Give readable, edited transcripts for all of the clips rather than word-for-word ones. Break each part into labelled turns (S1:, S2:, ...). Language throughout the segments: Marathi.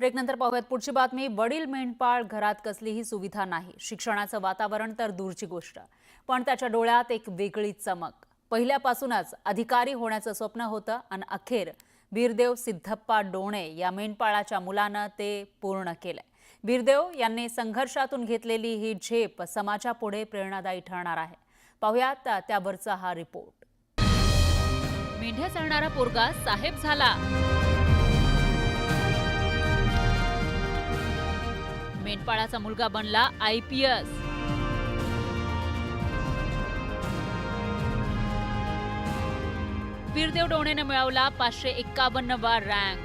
S1: ब्रेक नंतर पाहूयात पुढची बातमी। वडील मेंढपाळ घरात कसलीही सुविधा नाही, शिक्षणाचं वातावरण तर दूरची गोष्ट, पण त्याच्या डोळ्यात एक वेगळी चमक। पहिल्यापासूनच अधिकारी होण्याचं स्वप्न होतं आणि अखेर बीरदेव सिद्धप्पा डोणे या मेंढपाळाच्या मुलानं ते पूर्ण केलंय। बीरदेव यांनी संघर्षातून घेतलेली ही झेप समाजापुढे प्रेरणादायी ठरणार आहे। पाहूयात त्यावरचा हा रिपोर्ट। मेंढ्या चालणारा पोरगा साहेब झाला, मेंढपाळाचा मुलगा बनला IPS, बीरदेव डोणेने मिळवला 551वा रँक।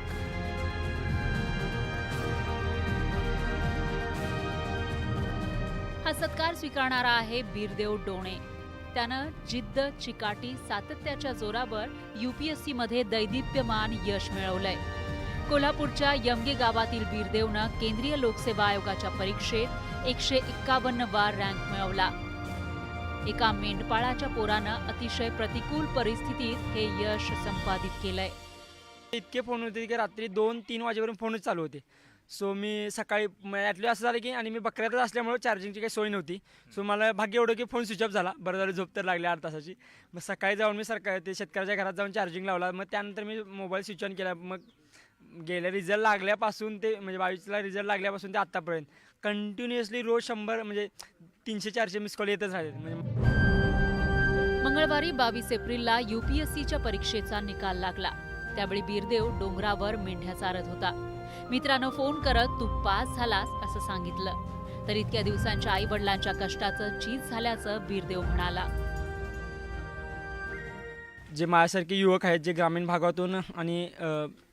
S1: हा सत्कार स्वीकारणारा आहे बीरदेव डोणे। त्यानं जिद्द, चिकाटी, सातत्याच्या जोरावर UPSC मध्ये दैदिप्यमान यश मिळवलंय। कोल्हापूरच्या यमगे गावातील बीरदेवनं केंद्रीय लोकसेवा आयोगाच्या परीक्षेत 151वा रँक मिळवला। एका मेंढपाळाच्या पोरानं अतिशय प्रतिकूल परिस्थितीत हे यश संपादित केलंय।
S2: इतके फोन होते की रात्री 2-3 वाजेपर्यंत फोनच चालू होते। सो मी सकाळी ॲटली असं झालं की आणि मी बकऱ्यातच असल्यामुळे चार्जिंगची काही सोय नव्हती। सो मला भाग्य एवढं की फोन स्विच ऑफ झाला। बरं झालं, झोप तर लागली 8 तासाची। मग सकाळी जाऊन मी ते शेतकऱ्याच्या घरात जाऊन चार्जिंग लावला। मग त्यानंतर मी मोबाईल स्विच ऑन केला। मग गेल्या रिझल्ट लागल्यापासून ते म्हणजे 22ला रिझल्ट लागल्यापासून ते आत्तापर्यंत कंटिन्युअसली रोज 100 म्हणजे 300-400 मिस कॉल येतच राहिले।
S1: मंगळवारी 22 एप्रिलला UPSCच्या परीक्षेचा निकाल लागला। त्यावेळी बीरदेव डोंगरावर मेंढ्या चारत होता। मित्रानं फोन करत तू पास झालास असं सांगितलं, तर इतक्या दिवसांच्या आई वडिलांच्या कष्टाचं चीज झाल्याचं बीरदेव म्हणाला।
S2: जे माझ्यासारखे युवक आहेत जे ग्रामीण भागातून आणि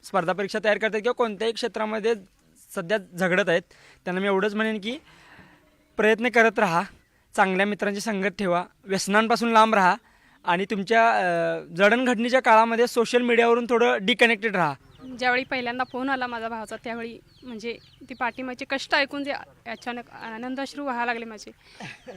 S2: स्पर्धा परीक्षा तयार करतात किंवा कोणत्याही क्षेत्रामध्ये सध्या झगडत आहेत, त्यांना मी एवढंच म्हणेन की प्रयत्न करत राहा, चांगल्या मित्रांची संगत ठेवा, व्यसनांपासून लांब राहा आणि तुमच्या जडणघडणीच्या काळामध्ये सोशल मीडियावरून थोडं डिकनेक्टेड राहा।
S3: ज्यावेळी पहिल्यांदा फोन आला माझा भावाचा, त्यावेळी म्हणजे ती पाठीमागचे कष्ट ऐकून जे अचानक आनंदाश्रू व्हायला लागले माझे।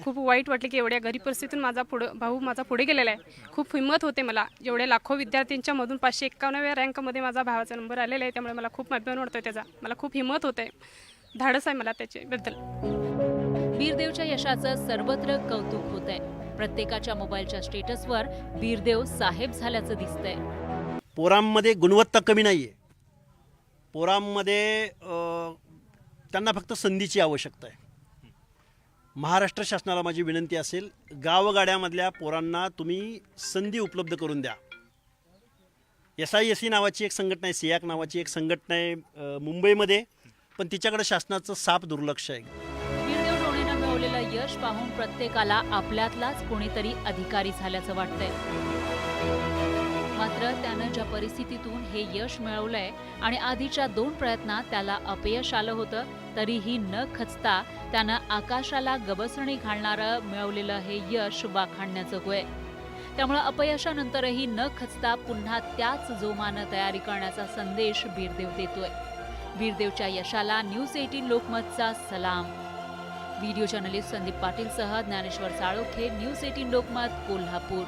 S3: खूप वाईट वाटले की एवढ्या गरीब परिस्थितीतून भाऊ माझा पुढे गेलेला आहे। खूप हिंमत होते मला, जेवढ्या लाखो विद्यार्थ्यांच्या मधून 551व्या रँकमध्ये माझा भावाचा नंबर आलेला आहे, त्यामुळे मला खूप अभिमान वाटतोय त्याचा। मला खूप हिंमत होते, धाडस आहे मला त्याच्याबद्दल।
S1: बीरदेवच्या यशाचं सर्वत्र कौतुक होतंय। प्रत्येकाच्या मोबाईलच्या स्टेटसवर बीरदेव साहेब झाल्याचं दिसतंय।
S4: पोरांमध्ये गुणवत्ता कमी नाहीये, पोरांमध्ये त्यांना फक्त संधीची आवश्यकता आहे। महाराष्ट्र शासनाला माझी विनंती असेल, गावगाड्यामधल्या पोरांना तुम्ही संधी उपलब्ध करून द्या। SISC नावाची एक संघटना आहे, SIAC नावाची एक संघटना आहे मुंबईमध्ये, पण तिच्याकडे शासनाचं साफ दुर्लक्ष आहे।
S1: बीरदेव डोणेनं मिळवलेलं यश पाहून प्रत्येकाला आपल्यातलाच कोणीतरी अधिकारी झाल्याचं वाटतंय। मात्र त्यानं ज्या परिस्थितीतून हे यश मिळवलंय आणि आधीच्या 2 प्रयत्नात त्याला अपयश आलं होतं, तरीही न खचता त्यानं आकाशाला गबसणी घालणारं मिळवलेलं हे यश वाखाणण्याजोगं आहे। त्यामुळे अपयशानंतरही न खचता पुन्हा त्याच जोमानं तयारी करण्याचा संदेश बीरदेव देतोय। बीरदेवच्या यशाला न्यूज 18 लोकमतचा सलाम। व्हिडिओ जर्नलिस्ट संदीप पाटीलसह ज्ञानेश्वर साळोखे, न्यूज 18 लोकमत, कोल्हापूर।